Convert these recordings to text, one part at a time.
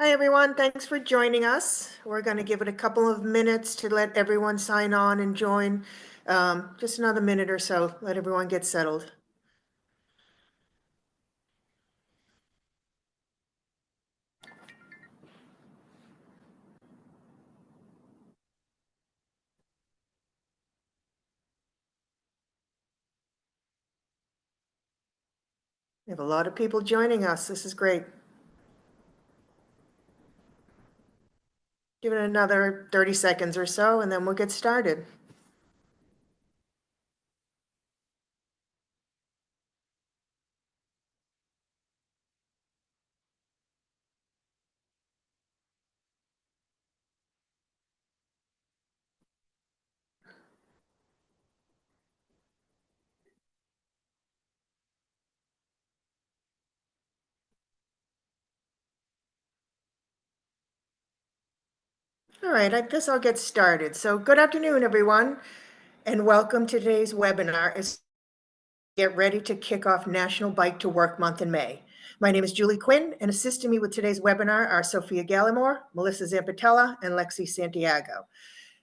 Hi, everyone. Thanks for joining us. We're going to give it a couple of minutes to let everyone sign on and join. Just another minute or so, let everyone get settled. We have a lot of people joining us. This is great. Give it another 30 seconds or so, and then we'll get started. All right, I guess I'll get started. So good afternoon, everyone, and welcome to today's webinar as we get ready to kick off National Bike to Work Month in May. My name is Julie Quinn, and assisting me with today's webinar are Sophia Gallimore, Melissa Zampatella, and Lexi Santiago.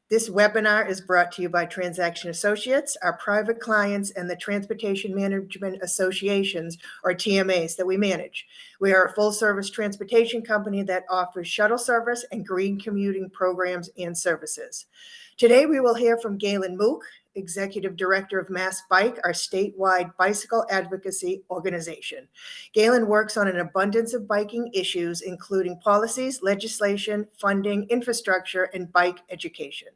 This webinar is brought to you by Transaction Associates, our private clients, and the Transportation Management Associations, or TMAs, that we manage. We are a full-service transportation company that offers shuttle service and green commuting programs and services. Today, we will hear from Galen Mook, Executive Director of MassBike, our statewide bicycle advocacy organization. Galen works on an abundance of biking issues, including policies, legislation, funding, infrastructure, and bike education.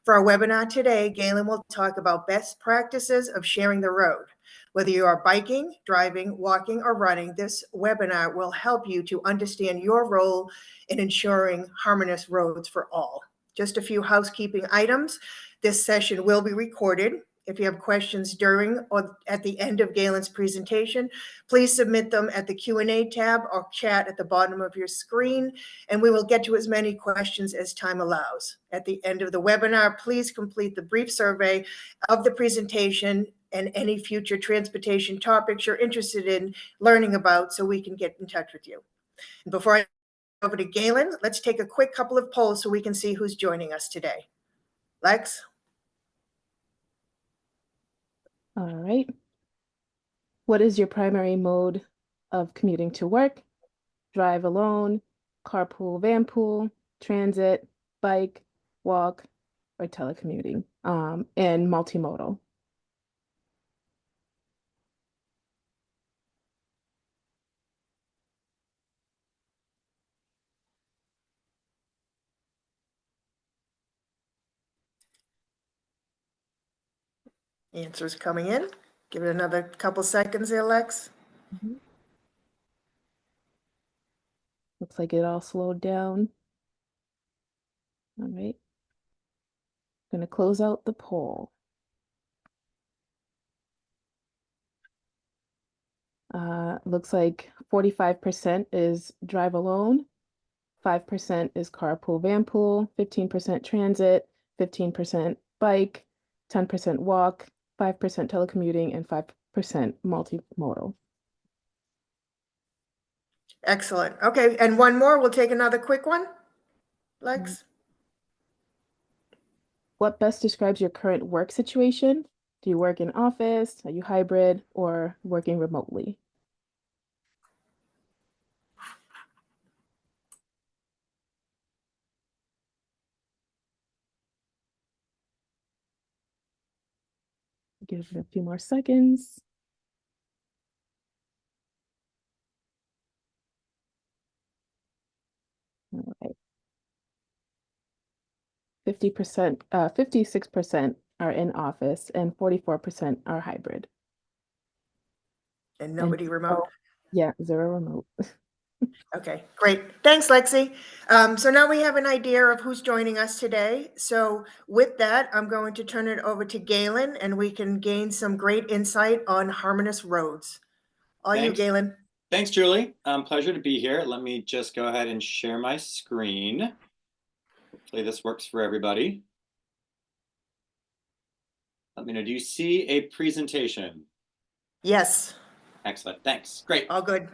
For our webinar today, Galen will talk about best practices of sharing the road. Whether you are biking, driving, walking, or running, this webinar will help you to understand your role in ensuring harmonious roads for all. Just a few housekeeping items. This session will be recorded. If you have questions during or at the end of Galen's presentation, please submit them at the Q&A tab or chat at the bottom of your screen, and we will get to as many questions as time allows. At the end of the webinar, please complete the brief survey of the presentation and any future transportation topics you're interested in learning about so we can get in touch with you. And before I over to Galen, let's take a quick couple of polls so we can see who's joining us today. Lex? All right. What is your primary mode of commuting to work? Drive alone, carpool, vanpool, transit, bike, walk, or telecommuting, and multimodal. Answers coming in. Give it another couple seconds there, Lex. Looks like it all slowed down. All right. Gonna close out the poll. Looks like 45% is drive alone, 5% is carpool, vanpool, 15% transit, 15% bike, 10% walk, 5% telecommuting, and 5% multimodal. Excellent. Okay, and one more. We'll take another quick one. Lex? What best describes your current work situation? Do you work in office? Are you hybrid or working remotely? Give it a few more seconds. All right. 56% are in office and 44% are hybrid. And nobody remote? Yeah, 0 remote. Okay, great. Thanks, Lexi. So now we have an idea of who's joining us today. So with that, I'm going to turn it over to Galen, and we can gain some great insight on harmonious roads. All you, Galen. Thanks, Julie. Pleasure to be here. Let me just go ahead and share my screen. Hopefully this works for everybody. Let me know, do you see a presentation? Yes. Excellent, thanks, great. All good.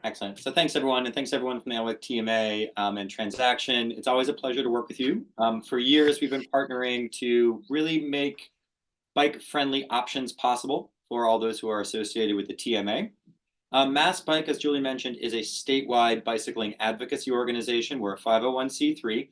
Excellent. So thanks everyone, and thanks everyone from the with TMA and Transaction. It's always a pleasure to work with you. For years, we've been partnering to really make bike-friendly options possible for all those who are associated with the TMA. MassBike, as Julie mentioned, is a statewide bicycling advocacy organization. We're a 501c3,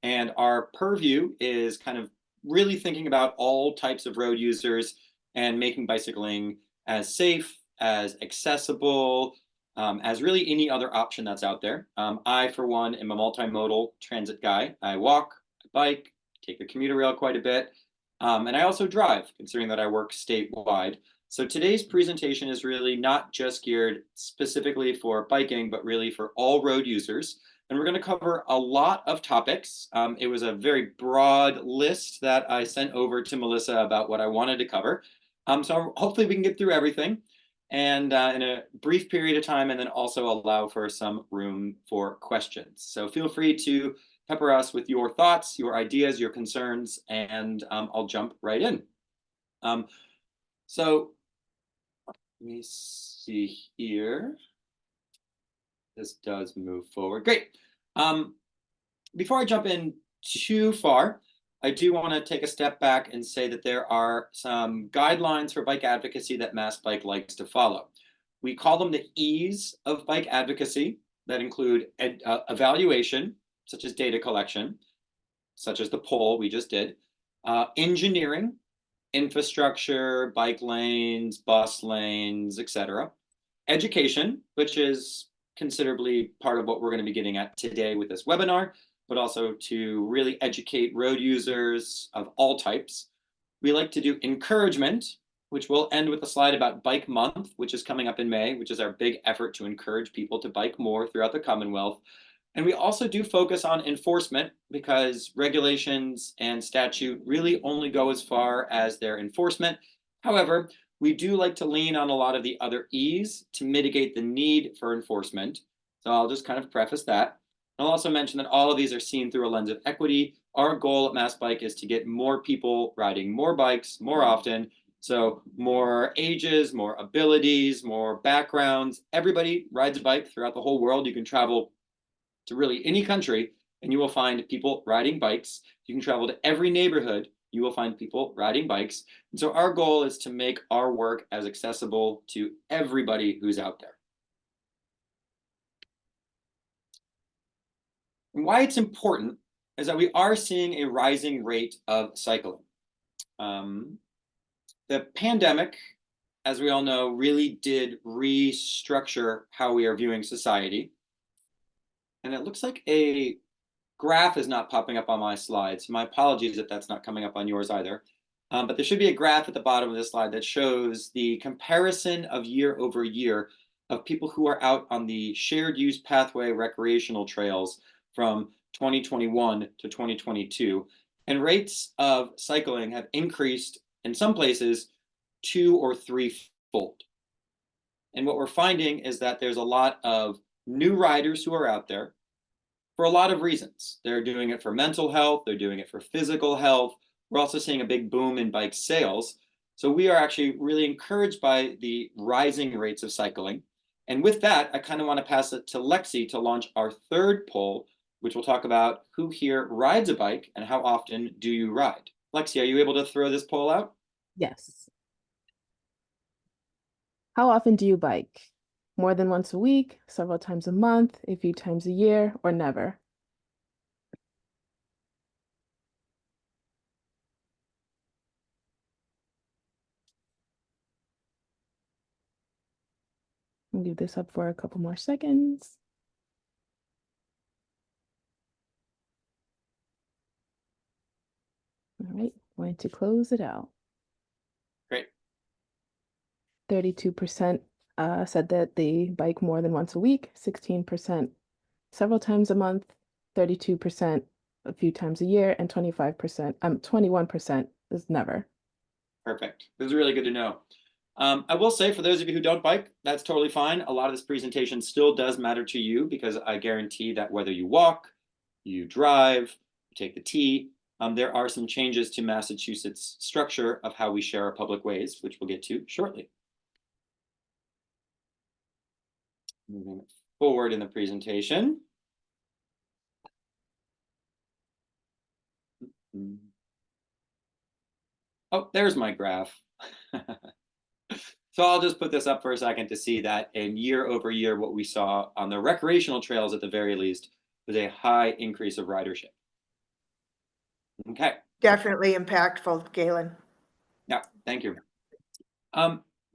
and our purview is kind of really thinking about all types of road users and making bicycling as safe, as accessible, as really any other option that's out there. I, for one, am a multimodal transit guy. I walk, I bike, take the commuter rail quite a bit, and I also drive, considering that I work statewide. So today's presentation is really not just geared specifically for biking, but really for all road users. And we're going to cover a lot of topics. It was a very broad list that I sent over to Melissa about what I wanted to cover. So hopefully we can get through everything and in a brief period of time, and then also allow for some room for questions. So feel free to pepper us with your thoughts, your ideas, your concerns, and I'll jump right in. So let me see here. This does move forward. Great. Before I jump in too far, I do want to take a step back and say that there are some guidelines for bike advocacy that MassBike likes to follow. We call them the E's of bike advocacy, that include evaluation, such as data collection, such as the poll we just did, engineering, infrastructure, bike lanes, bus lanes, etc. Education, which is considerably part of what we're going to be getting at today with this webinar, but also to really educate road users of all types. We like to do encouragement, which we'll end with a slide about Bike Month, which is coming up in May, which is our big effort to encourage people to bike more throughout the Commonwealth. And we also do focus on enforcement, because regulations and statute really only go as far as their enforcement. However, we do like to lean on a lot of the other E's to mitigate the need for enforcement. So I'll just kind of preface that. I'll also mention that all of these are seen through a lens of equity. Our goal at MassBike is to get more people riding more bikes more often. So more ages, more abilities, more backgrounds. Everybody rides a bike throughout the whole world. You can travel to really any country and you will find people riding bikes. You can travel to every neighborhood. You will find people riding bikes. And so our goal is to make our work as accessible to everybody who's out there. And why it's important is that we are seeing a rising rate of cycling. The pandemic, as we all know, really did restructure how we are viewing society. And it looks like a graph is not popping up on my slides. My apologies if that's not coming up on yours either. But there should be a graph at the bottom of this slide that shows the comparison of year over year of people who are out on the shared use pathway recreational trails from 2021 to 2022. And rates of cycling have increased in some places 2 or 3-fold. And what we're finding is that there's a lot of new riders who are out there for a lot of reasons. They're doing it for mental health, they're doing it for physical health. We're also seeing a big boom in bike sales. So we are actually really encouraged by the rising rates of cycling. And with that, I kind of want to pass it to Lexi to launch our third poll, which will talk about who here rides a bike and how often do you ride. Lexi, are you able to throw this poll out? Yes. How often do you bike? More than once a week, several times a month, a few times a year, or never? I'll leave this up for a couple more seconds. All right, going to close it out. Great. 32% said that they bike more than once a week, 16% several times a month, 32% a few times a year, and 21% is never. Perfect. This is really good to know. I will say, for those of you who don't bike, that's totally fine. A lot of this presentation still does matter to you, because I guarantee that whether you walk, you drive, you take the T, there are some changes to Massachusetts' structure of how we share our public ways, which we'll get to shortly. Moving forward in the presentation. Oh, there's my graph. So I'll just put this up for a second to see that in year over year, what we saw on the recreational trails at the very least was a high increase of ridership. Okay. Definitely impactful, Galen. Yeah, thank you.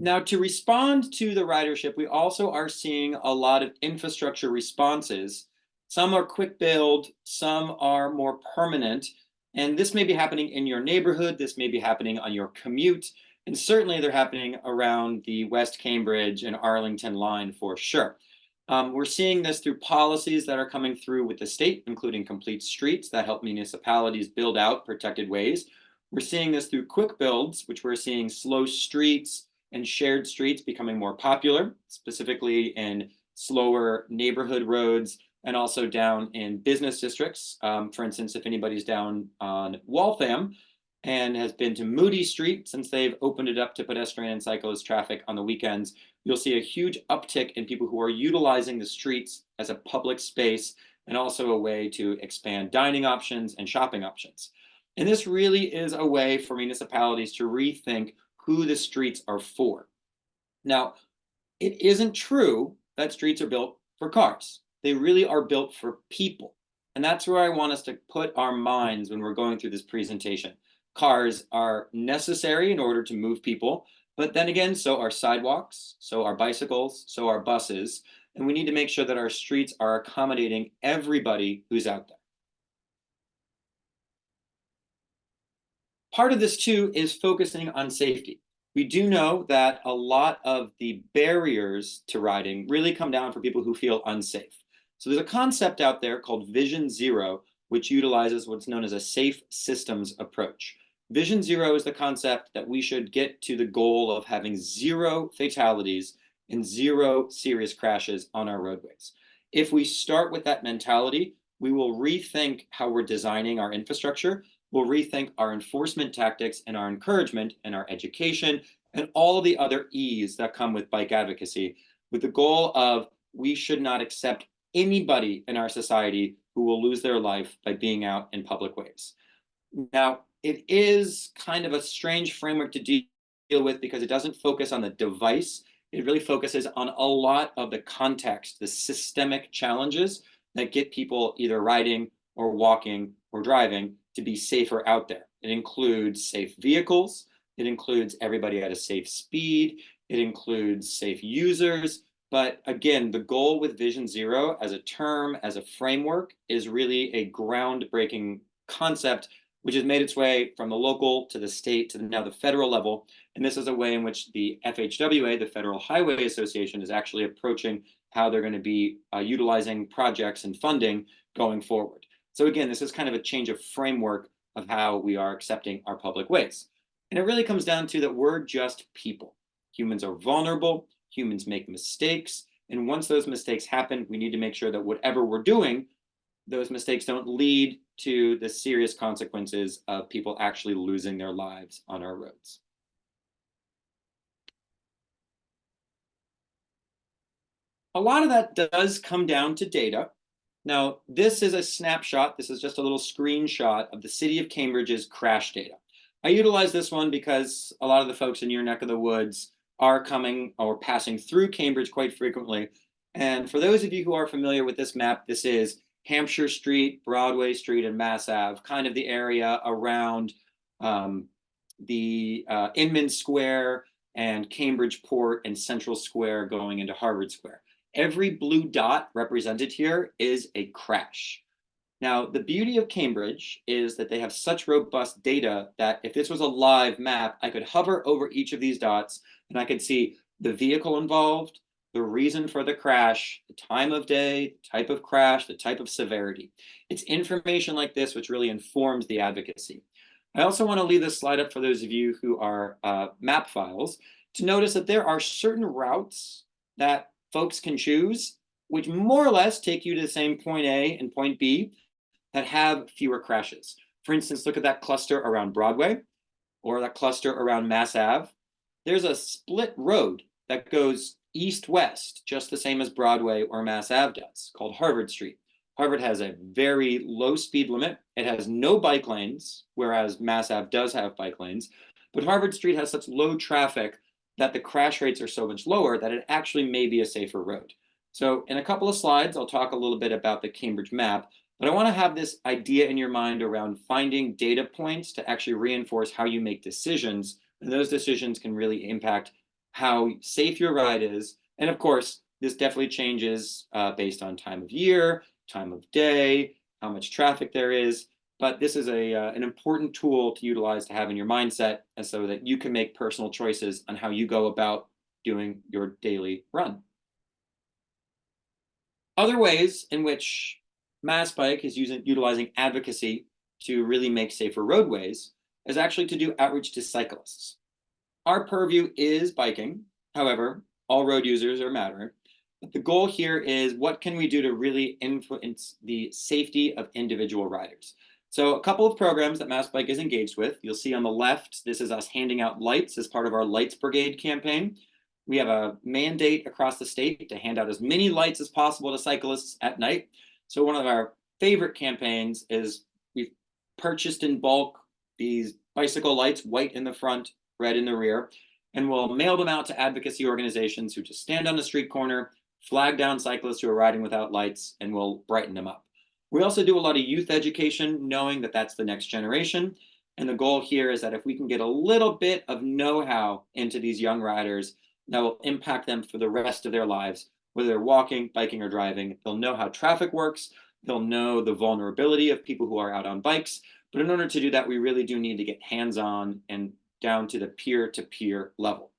Now, to respond to the ridership, we also are seeing a lot of infrastructure responses. Some are quick build, some are more permanent, and this may be happening in your neighborhood, this may be happening on your commute, and certainly they're happening around the West Cambridge and Arlington line for sure. We're seeing this through policies that are coming through with the state, including complete streets that help municipalities build out protected ways. We're seeing this through quick builds, which we're seeing slow streets and shared streets becoming more popular, specifically in slower neighborhood roads and also down in business districts. For instance, if anybody's down on Waltham and has been to Moody Street since they've opened it up to pedestrian and cyclist traffic on the weekends, you'll see a huge uptick in people who are utilizing the streets as a public space and also a way to expand dining options and shopping options. And this really is a way for municipalities to rethink who the streets are for. Now, it isn't true that streets are built for cars. They really are built for people. And that's where I want us to put our minds when we're going through this presentation. Cars are necessary in order to move people, but then again, so are sidewalks, so are bicycles, so are buses, and we need to make sure that our streets are accommodating everybody who's out there. Part of this too is focusing on safety. We do know that a lot of the barriers to riding really come down for people who feel unsafe. So there's a concept out there called Vision Zero, which utilizes what's known as a safe systems approach. Vision Zero is the concept that we should get to the goal of having 0 fatalities and 0 serious crashes on our roadways. If we start with that mentality, we will rethink how we're designing our infrastructure. We'll rethink our enforcement tactics and our encouragement and our education and all the other E's that come with bike advocacy, with the goal of we should not accept anybody in our society who will lose their life by being out in public ways. Now, it is kind of a strange framework to deal with because it doesn't focus on the device. It really focuses on a lot of the context, the systemic challenges that get people either riding or walking or driving to be safer out there. It includes safe vehicles. It includes everybody at a safe speed. It includes safe users. But again, the goal with Vision Zero as a term, as a framework, is really a groundbreaking concept, which has made its way from the local to the state to now the federal level. And this is a way in which the FHWA, the Federal Highway Association, is actually approaching how they're going to be utilizing projects and funding going forward. So again, this is kind of a change of framework of how we are accepting our public ways. And it really comes down to that we're just people. Humans are vulnerable, humans make mistakes, and once those mistakes happen, we need to make sure that whatever we're doing, those mistakes don't lead to the serious consequences of people actually losing their lives on our roads. A lot of that does come down to data. Now, this is a snapshot. This is just a little screenshot of the city of Cambridge's crash data. I utilize this one because a lot of the folks in your neck of the woods are coming or passing through Cambridge quite frequently. And for those of you who are familiar with this map, this is Hampshire Street, Broadway Street, and Mass Ave, kind of the area around the Inman Square and Cambridge Port and Central Square going into Harvard Square. Every blue dot represented here is a crash. Now, the beauty of Cambridge is that they have such robust data that if this was a live map, I could hover over each of these dots and I could see the vehicle involved, the reason for the crash, the time of day, the type of crash, the type of severity. It's information like this which really informs the advocacy. I also want to leave this slide up for those of you who are map files to notice that there are certain routes that folks can choose, which more or less take you to the same point A and point B that have fewer crashes. For instance, look at that cluster around Broadway or that cluster around Mass Ave. There's a split road that goes east-west, just the same as Broadway or Mass Ave does, called Harvard Street. Harvard has a very low speed limit. It has no bike lanes, whereas Mass Ave does have bike lanes. But Harvard Street has such low traffic that the crash rates are so much lower that it actually may be a safer road. So in a couple of slides, I'll talk a little bit about the Cambridge map, but I want to have this idea in your mind around finding data points to actually reinforce how you make decisions. And those decisions can really impact how safe your ride is. And of course, this definitely changes based on time of year, time of day, how much traffic there is. But this is an important tool to utilize to have in your mindset, and so that you can make personal choices on how you go about doing your daily run. Other ways in which MassBike is utilizing advocacy to really make safer roadways is actually to do outreach to cyclists. Our purview is biking. However, all road users are mattering. But the goal here is, what can we do to really influence the safety of individual riders? So a couple of programs that MassBike is engaged with. You'll see on the left, this is us handing out lights as part of our Lights Brigade campaign. We have a mandate across the state to hand out as many lights as possible to cyclists at night. So one of our favorite campaigns is we've purchased in bulk these bicycle lights, white in the front, red in the rear, and we'll mail them out to advocacy organizations who just stand on the street corner, flag down cyclists who are riding without lights, and we'll brighten them up. We also do a lot of youth education, knowing that that's the next generation. And the goal here is that if we can get a little bit of know-how into these young riders, that will impact them for the rest of their lives, whether they're walking, biking, or driving. They'll know how traffic works. They'll know the vulnerability of people who are out on bikes. But in order to do that, we really do need to get hands-on and down to the peer-to-peer level.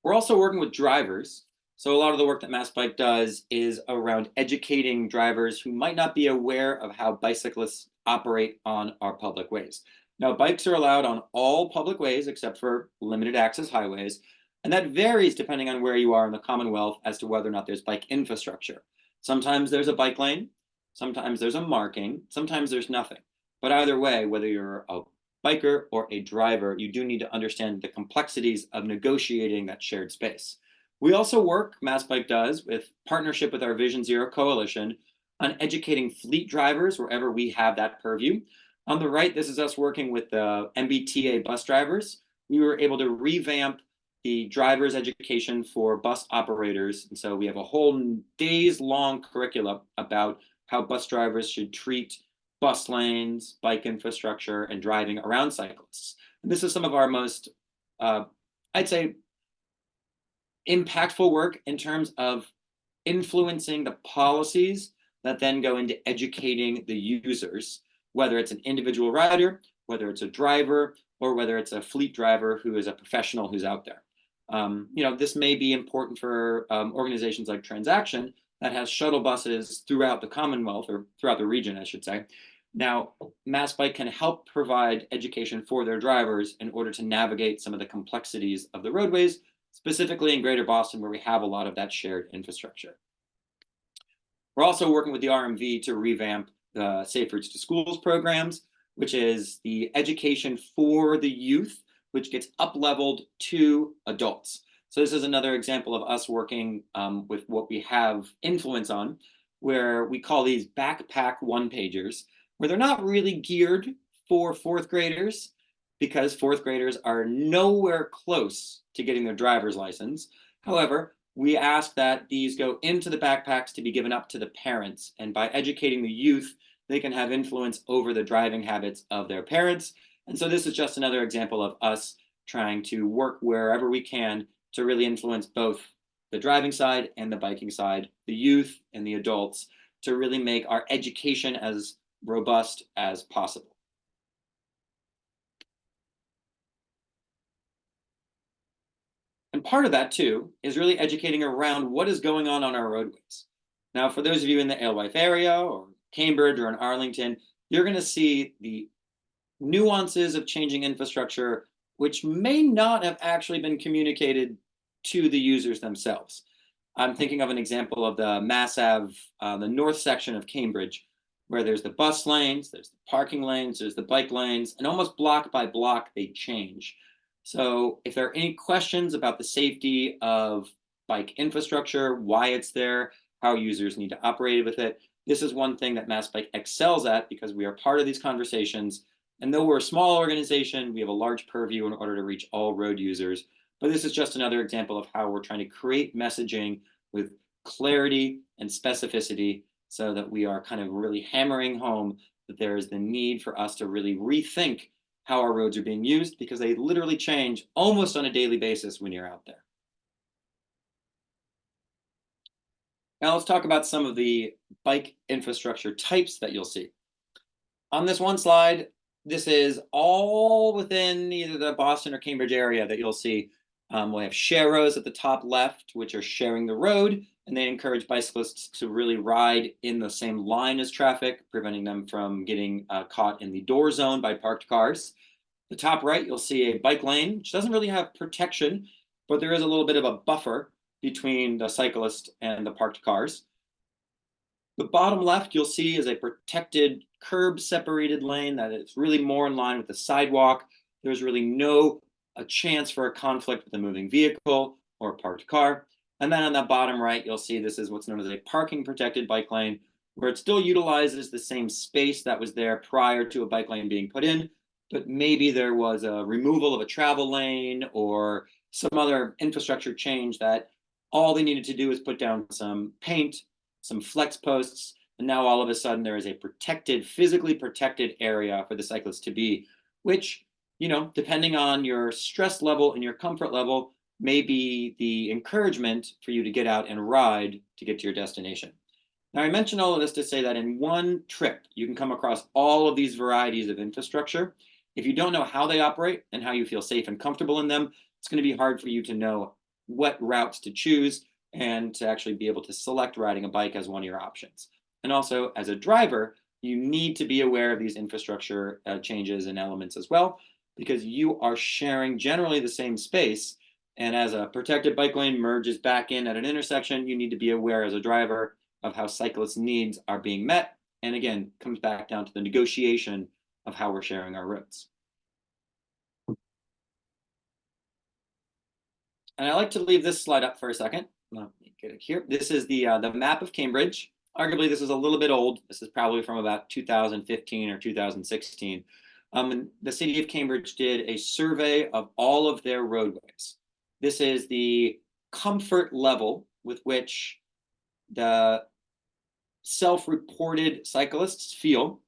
We're also working with drivers. So a lot of the work that MassBike does is around educating drivers who might not be aware of how bicyclists operate on our public ways. Now, bikes are allowed on all public ways except for limited access highways, and that varies depending on where you are in the Commonwealth as to whether or not there's bike infrastructure. Sometimes there's a bike lane, sometimes there's a marking, sometimes there's nothing. But either way, whether you're a biker or a driver, you do need to understand the complexities of negotiating that shared space. We also work, MassBike does, with partnership with our Vision Zero Coalition on educating fleet drivers wherever we have that purview. On the right, this is us working with the MBTA bus drivers. We were able to revamp the driver's education for bus operators. And so we have a whole days-long curriculum about how bus drivers should treat bus lanes, bike infrastructure, and driving around cyclists. And this is some of our most, I'd say, impactful work in terms of influencing the policies that then go into educating the users, whether it's an individual rider, whether it's a driver, or whether it's a fleet driver who is a professional who's out there. This may be important for organizations like Transaction that has shuttle buses throughout the Commonwealth, or throughout the region, I should say. Now, MassBike can help provide education for their drivers in order to navigate some of the complexities of the roadways, specifically in Greater Boston, where we have a lot of that shared infrastructure. We're also working with the RMV to revamp the Safe Routes to Schools programs, which is the education for the youth, which gets up-leveled to adults. So this is another example of us working with what we have influence on, where we call these backpack one-pagers, where they're not really geared for fourth graders, because fourth graders are nowhere close to getting their driver's license. However, we ask that these go into the backpacks to be given up to the parents. And by educating the youth, they can have influence over the driving habits of their parents. And so this is just another example of us trying to work wherever we can to really influence both the driving side and the biking side, the youth and the adults, to really make our education as robust as possible. And part of that, too, is really educating around what is going on our roadways. Now, for those of you in the Alewife area or Cambridge or in Arlington, you're going to see the nuances of changing infrastructure, which may not have actually been communicated to the users themselves. I'm thinking of an example of the Mass Ave, the north section of Cambridge, where there's the bus lanes, there's the parking lanes, there's the bike lanes, and almost block by block, they change. So if there are any questions about the safety of bike infrastructure, why it's there, how users need to operate with it, this is one thing that MassBike excels at because we are part of these conversations. And though we're a small organization, we have a large purview in order to reach all road users. But this is just another example of how we're trying to create messaging with clarity and specificity so that we are kind of really hammering home that there is the need for us to really rethink how our roads are being used, because they literally change almost on a daily basis when you're out there. Now let's talk about some of the bike infrastructure types that you'll see. On this one slide, this is all within either the Boston or Cambridge area that you'll see. We'll have share rows at the top left, which are sharing the road, and they encourage bicyclists to really ride in the same line as traffic, preventing them from getting caught in the door zone by parked cars. The top right, you'll see a bike lane, which doesn't really have protection, but there is a little bit of a buffer between the cyclist and the parked cars. The bottom left, you'll see is a protected curb separated lane that is really more in line with the sidewalk. There's really no chance for a conflict with a moving vehicle or a parked car. And then on the bottom right, you'll see this is what's known as a parking protected bike lane, where it still utilizes the same space that was there prior to a bike lane being put in, but maybe there was a removal of a travel lane or some other infrastructure change that all they needed to do is put down some paint, some flex posts, and now all of a sudden there is a protected, physically protected area for the cyclist to be, which, you know, depending on your stress level and your comfort level, may be the encouragement for you to get out and ride to get to your destination. Now, I mentioned all of this to say that in one trip, you can come across all of these varieties of infrastructure. If you don't know how they operate and how you feel safe and comfortable in them, it's going to be hard for you to know what routes to choose and to actually be able to select riding a bike as one of your options. And also, as a driver, you need to be aware of these infrastructure changes and elements as well, because you are sharing generally the same space. And as a protected bike lane merges back in at an intersection, you need to be aware as a driver of how cyclists' needs are being met. And again, comes back down to the negotiation of how we're sharing our roads. And I like to leave this slide up for a second. Let me get it here. This is the map of Cambridge. Arguably, this is a little bit old. This is probably from about 2015 or 2016. And the city of Cambridge did a survey of all of their roadways. This is the comfort level with which the self-reported cyclists feel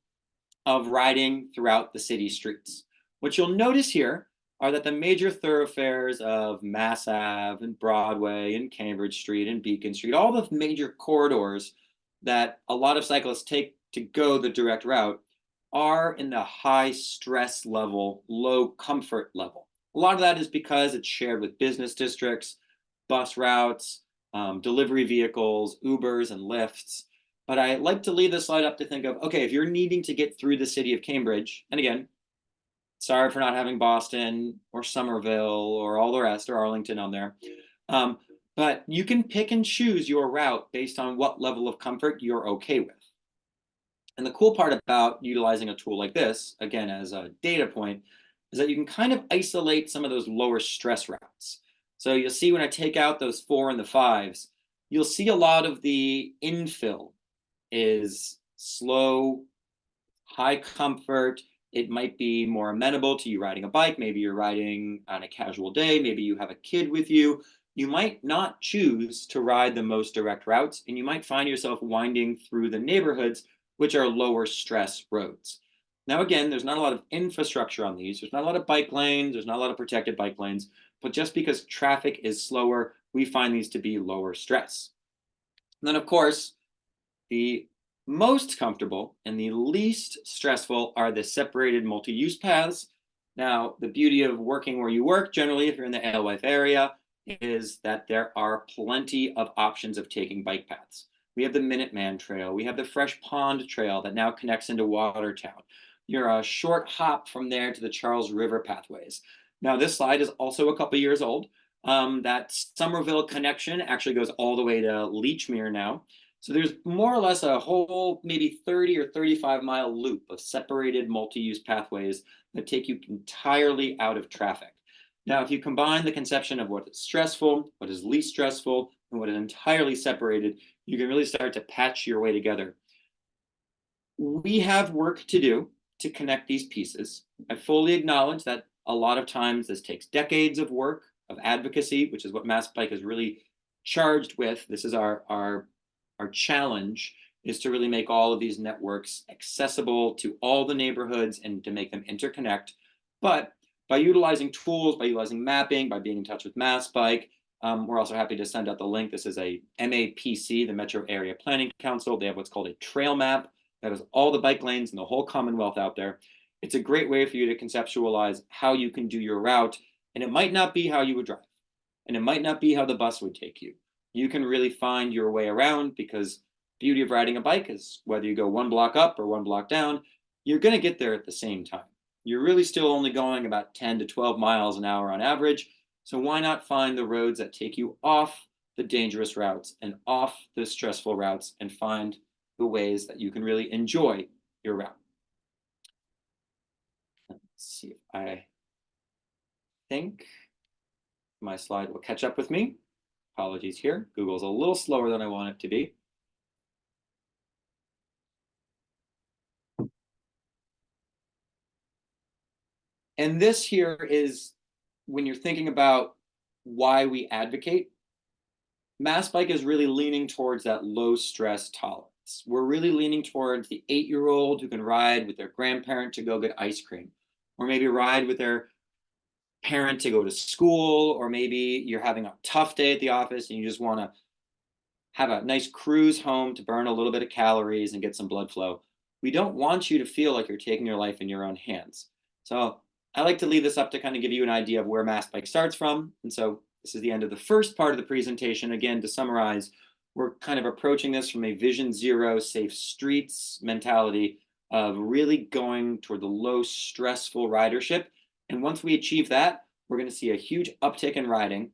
of riding throughout the city streets. What you'll notice here are that the major thoroughfares of Mass Ave and Broadway and Cambridge Street and Beacon Street, all the major corridors that a lot of cyclists take to go the direct route, are in the high stress level, low comfort level. A lot of that is because it's shared with business districts, bus routes, delivery vehicles, Ubers and Lyfts. But I like to leave this slide up to think of, okay, if you're needing to get through the city of Cambridge, and again, sorry for not having Boston or Somerville or all the rest or Arlington on there. But you can pick and choose your route based on what level of comfort you're okay with. And the cool part about utilizing a tool like this, again, as a data point, is that you can kind of isolate some of those lower stress routes. So you'll see when I take out those 4 and the 5s, you'll see a lot of the infill is slow, high comfort. It might be more amenable to you riding a bike. Maybe you're riding on a casual day. Maybe you have a kid with you. You might not choose to ride the most direct routes, and you might find yourself winding through the neighborhoods, which are lower stress roads. Now, again, there's not a lot of infrastructure on these. There's not a lot of bike lanes. There's not a lot of protected bike lanes. But just because traffic is slower, we find these to be lower stress. And then, of course, the most comfortable and the least stressful are the separated multi-use paths. Now, the beauty of working where you work, generally, if you're in the Alewife area, is that there are plenty of options of taking bike paths. We have the Minuteman Trail. We have the Fresh Pond Trail that now connects into Watertown. You're a short hop from there to the Charles River pathways. Now, this slide is also a couple years old. That Somerville connection actually goes all the way to Leechmere now. So there's more or less a whole maybe 30 or 35-mile loop of separated multi-use pathways that take you entirely out of traffic. Now, if you combine the conception of what is stressful, what is least stressful, and what is entirely separated, you can really start to patch your way together. We have work to do to connect these pieces. I fully acknowledge that a lot of times this takes decades of work, of advocacy, which is what MassBike is really charged with. This is our challenge, is to really make all of these networks accessible to all the neighborhoods and to make them interconnect. But by utilizing tools, by utilizing mapping, by being in touch with MassBike, we're also happy to send out the link. This is a MAPC, the Metro Area Planning Council. They have what's called a trail map that has all the bike lanes in the whole Commonwealth out there. It's a great way for you to conceptualize how you can do your route. And it might not be how you would drive. And it might not be how the bus would take you. You can really find your way around, because the beauty of riding a bike is whether you go one block up or one block down, you're going to get there at the same time. You're really still only going about 10 to 12 miles an hour on average. So why not find the roads that take you off the dangerous routes and off the stressful routes and find the ways that you can really enjoy your route. Let's see if I think my slide will catch up with me. Apologies here. Google's a little slower than I want it to be. And this here is when you're thinking about why we advocate. MassBike is really leaning towards that low stress tolerance. We're really leaning towards the 8-year-old who can ride with their grandparent to go get ice cream, or maybe ride with their parent to go to school, or maybe you're having a tough day at the office and you just want to have a nice cruise home to burn a little bit of calories and get some blood flow. We don't want you to feel like you're taking your life in your own hands. So I like to leave this up to kind of give you an idea of where MassBike starts from. And so this is the end of the first part of the presentation. Again, to summarize, we're kind of approaching this from a Vision Zero safe streets mentality of really going toward the low stressful ridership. And once we achieve that, we're going to see a huge uptick in riding.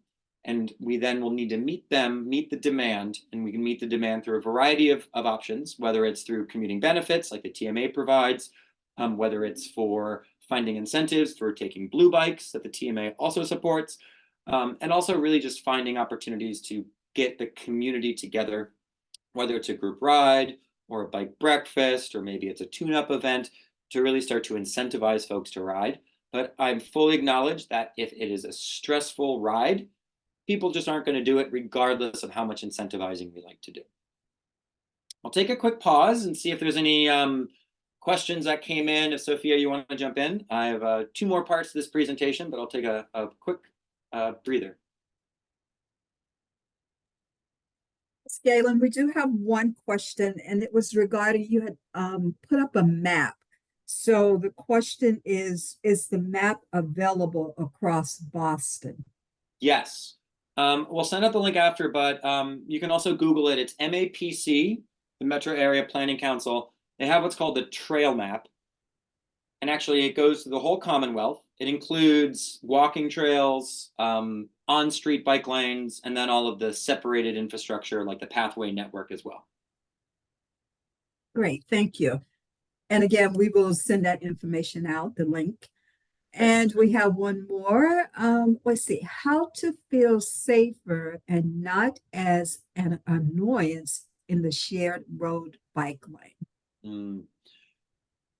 And we then will need to meet the demand, and we can meet the demand through a variety of options, whether it's through commuting benefits like the TMA provides, whether it's for finding incentives for taking blue bikes that the TMA also supports, and also really just finding opportunities to get the community together, whether it's a group ride or a bike breakfast, or maybe it's a tune-up event, to really start to incentivize folks to ride. But I fully acknowledge that if it is a stressful ride, people just aren't going to do it regardless of how much incentivizing we like to do. I'll take a quick pause and see if there's any questions that came in. If Sophia, you want to jump in. I have 2 more parts to this presentation, but I'll take a quick breather. Galen, we do have one question, and it was regarding, you had put up a map. So the question is the map available across Boston? Yes. We'll send out the link after, but you can also Google it. It's MAPC, the Metro Area Planning Council. They have what's called the trail map. And actually, it goes to the whole Commonwealth. It includes walking trails, on-street bike lanes, and then all of the separated infrastructure like the pathway network as well. Great, thank you. And again, we will send that information out, the link. And we have one more. Let's see, how to feel safer and not as an annoyance in the shared road bike lane.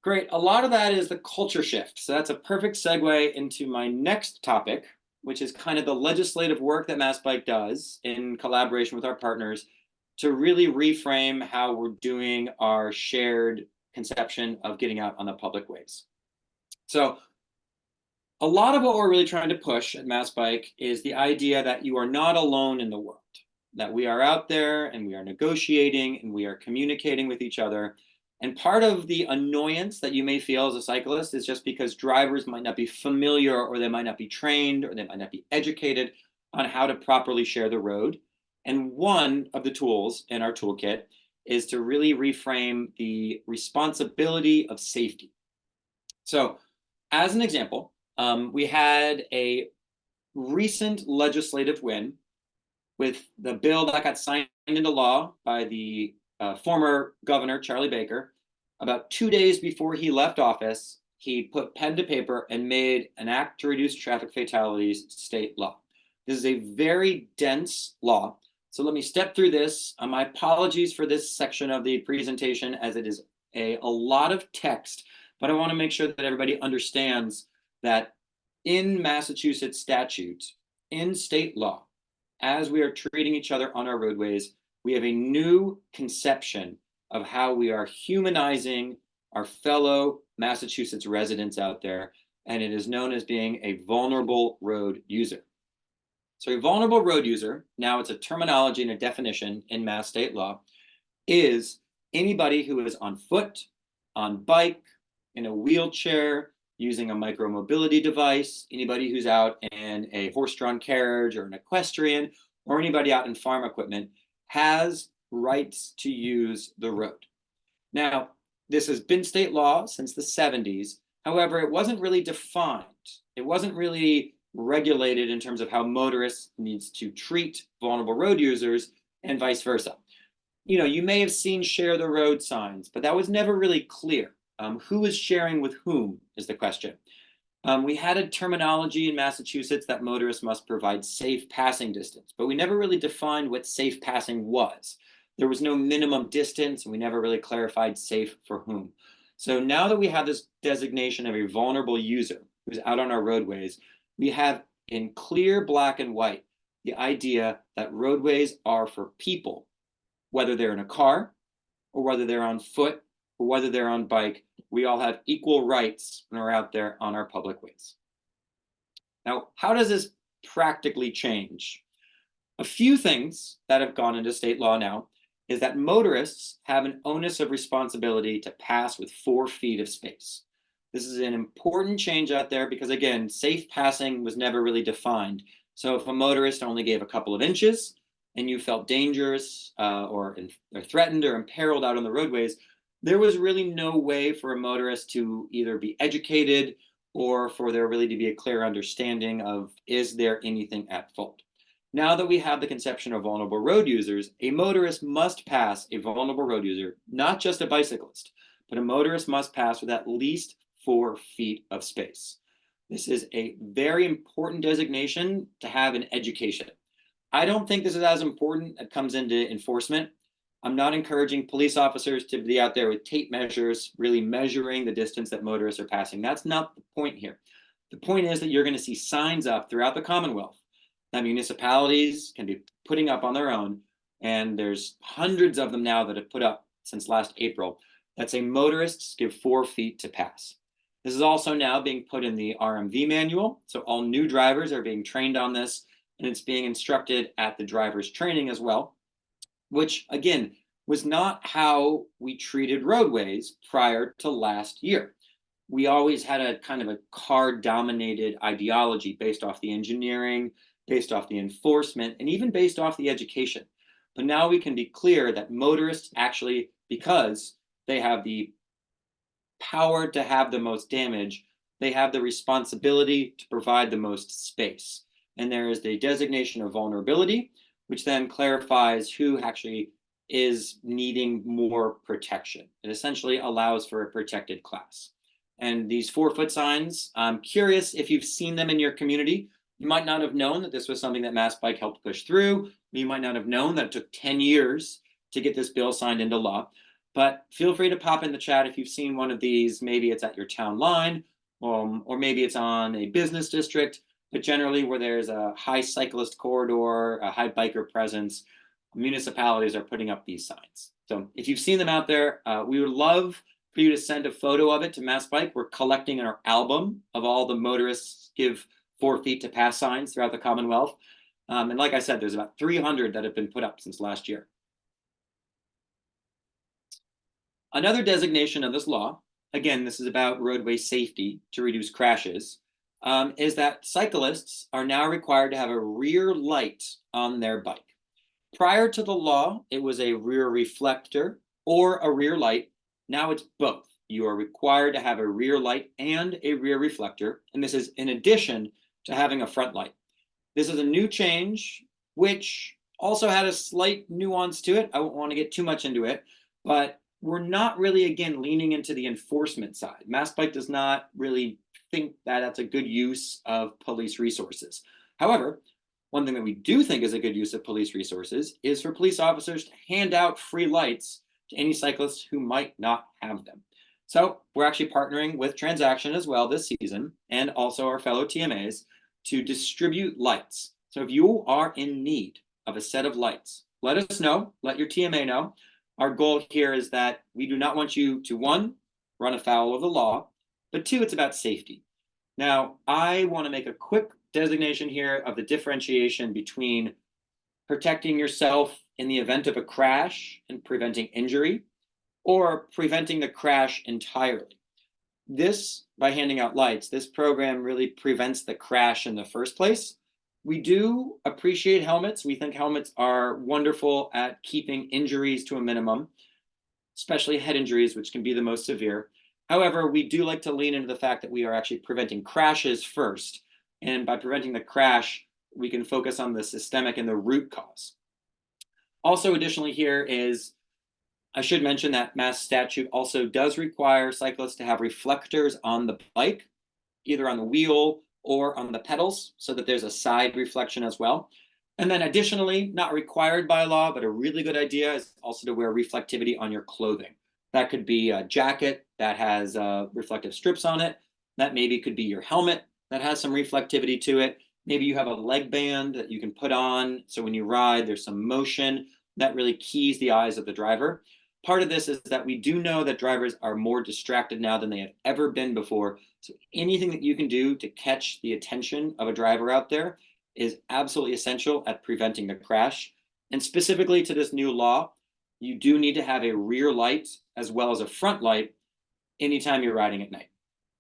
Great. A lot of that is the culture shift. So that's a perfect segue into my next topic, which is kind of the legislative work that MassBike does in collaboration with our partners to really reframe how we're doing our shared conception of getting out on the public ways. So a lot of what we're really trying to push at MassBike is the idea that you are not alone in the world, that we are out there and we are negotiating and we are communicating with each other. And part of the annoyance that you may feel as a cyclist is just because drivers might not be familiar, or they might not be trained, or they might not be educated on how to properly share the road. And one of the tools in our toolkit is to really reframe the responsibility of safety. So as an example, we had a recent legislative win with the bill that got signed into law by the former governor, Charlie Baker, about 2 days before he left office, he put pen to paper and made an act to reduce traffic fatalities state law. This is a very dense law. So let me step through this. My apologies for this section of the presentation, as it is a lot of text, but I want to make sure that everybody understands that in Massachusetts statute, in state law, as we are treating each other on our roadways, we have a new conception of how we are humanizing our fellow Massachusetts residents out there, and it is known as being a vulnerable road user. So a vulnerable road user, now it's a terminology and a definition in Mass state law, is anybody who is on foot, on bike, in a wheelchair, using a micromobility device, anybody who's out in a horse-drawn carriage or an equestrian, or anybody out in farm equipment has rights to use the road. Now, this has been state law since the 70s. However, it wasn't really defined. It wasn't really regulated in terms of how motorists needs to treat vulnerable road users and vice versa. You may have seen share the road signs, but that was never really clear. Who is sharing with whom is the question. We had a terminology in Massachusetts that motorists must provide safe passing distance, but we never really defined what safe passing was. There was no minimum distance, and we never really clarified safe for whom. So now that we have this designation of a vulnerable user who's out on our roadways, we have in clear black and white the idea that roadways are for people, whether they're in a car or whether they're on foot or whether they're on bike. We all have equal rights when we're out there on our public ways. Now, how does this practically change? A few things that have gone into state law now is that motorists have an onus of responsibility to pass with 4 feet of space. This is an important change out there because, again, safe passing was never really defined. So if a motorist only gave a couple of inches and you felt dangerous or threatened or imperiled out on the roadways, there was really no way for a motorist to either be educated or for there really to be a clear understanding of, is there anything at fault? Now that we have the conception of vulnerable road users, a motorist must pass a vulnerable road user, not just a bicyclist, but a motorist must pass with at least 4 feet of space. This is a very important designation to have in education. I don't think this is as important that comes into enforcement. I'm not encouraging police officers to be out there with tape measures, really measuring the distance that motorists are passing. That's not the point here. The point is that you're going to see signs up throughout the Commonwealth that municipalities can be putting up on their own. And there's hundreds of them now that have put up since last April that say motorists give 4 feet to pass. This is also now being put in the RMV manual. So all new drivers are being trained on this, and it's being instructed at the driver's training as well, which again was not how we treated roadways prior to last year. We always had a kind of a car-dominated ideology based off the engineering, based off the enforcement, and even based off the education. But now we can be clear that motorists actually, because they have the power to have the most damage, they have the responsibility to provide the most space. And there is the designation of vulnerability, which then clarifies who actually is needing more protection. It essentially allows for a protected class. And these 4-foot signs, I'm curious if you've seen them in your community. You might not have known that this was something that MassBike helped push through. You might not have known that it took 10 years to get this bill signed into law. But feel free to pop in the chat if you've seen one of these. Maybe it's at your town line, or maybe it's on a business district. But generally where there's a high cyclist corridor, a high biker presence, municipalities are putting up these signs. So if you've seen them out there, we would love for you to send a photo of it to MassBike. We're collecting our album of all the motorists give 4 feet to pass signs throughout the Commonwealth. And like I said, there's about 300 that have been put up since last year. Another designation of this law, again, this is about roadway safety to reduce crashes, is that cyclists are now required to have a rear light on their bike. Prior to the law, it was a rear reflector or a rear light. Now it's both. You are required to have a rear light and a rear reflector, and this is in addition to having a front light. This is a new change, which also had a slight nuance to it. I won't want to get too much into it, but we're not really, again, leaning into the enforcement side. MassBike does not really think that that's a good use of police resources. However, one thing that we do think is a good use of police resources is for police officers to hand out free lights to any cyclists who might not have them. So we're actually partnering with Transaction as well this season, and also our fellow TMAs, to distribute lights. So if you are in need of a set of lights, let us know, let your TMA know. Our goal here is that we do not want you to, one, run afoul of the law, but two, it's about safety. Now, I want to make a quick designation here of the differentiation between protecting yourself in the event of a crash and preventing injury, or preventing the crash entirely. This, by handing out lights, this program really prevents the crash in the first place. We do appreciate helmets. We think helmets are wonderful at keeping injuries to a minimum, especially head injuries, which can be the most severe. However, we do like to lean into the fact that we are actually preventing crashes first. And by preventing the crash, we can focus on the systemic and the root cause. Also, additionally here is, I should mention that Mass statute also does require cyclists to have reflectors on the bike, either on the wheel or on the pedals, so that there's a side reflection as well. And then additionally, not required by law, but a really good idea is also to wear reflectivity on your clothing. That could be a jacket that has reflective strips on it. That maybe could be your helmet that has some reflectivity to it. Maybe you have a leg band that you can put on, so when you ride, there's some motion that really keys the eyes of the driver. Part of this is that we do know that drivers are more distracted now than they have ever been before. So anything that you can do to catch the attention of a driver out there is absolutely essential at preventing the crash. And specifically to this new law, you do need to have a rear light as well as a front light anytime you're riding at night.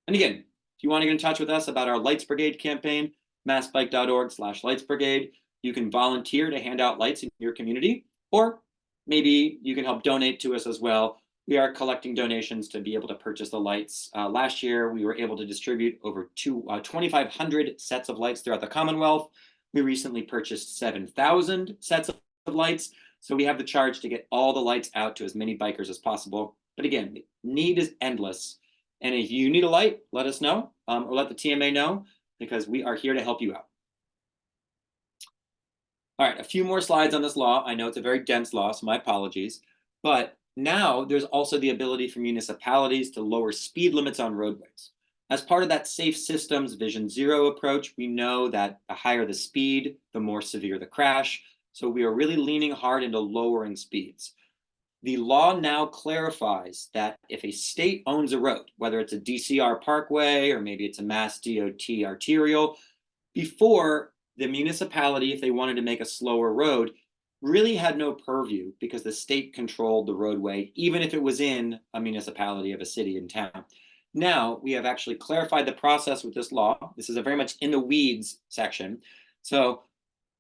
And again, if you want to get in touch with us about our Lights Brigade campaign, massbike.org/lightsbrigade, you can volunteer to hand out lights in your community, or maybe you can help donate to us as well. We are collecting donations to be able to purchase the lights. Last year, we were able to distribute over 2,500 sets of lights throughout the Commonwealth. We recently purchased 7,000 sets of lights. So we have the charge to get all the lights out to as many bikers as possible. But again, the need is endless. And if you need a light, let us know, or let the TMA know, because we are here to help you out. All right, a few more slides on this law. I know it's a very dense law, so my apologies. But now there's also the ability for municipalities to lower speed limits on roadways. As part of that Safe Systems Vision Zero approach, we know that the higher the speed, the more severe the crash. So we are really leaning hard into lowering speeds. The law now clarifies that if a state owns a road, whether it's a DCR parkway or maybe it's a Mass DOT arterial, before the municipality, if they wanted to make a slower road, really had no purview because the state controlled the roadway, even if it was in a municipality of a city and town. Now we have actually clarified the process with this law. This is a very much in the weeds section. So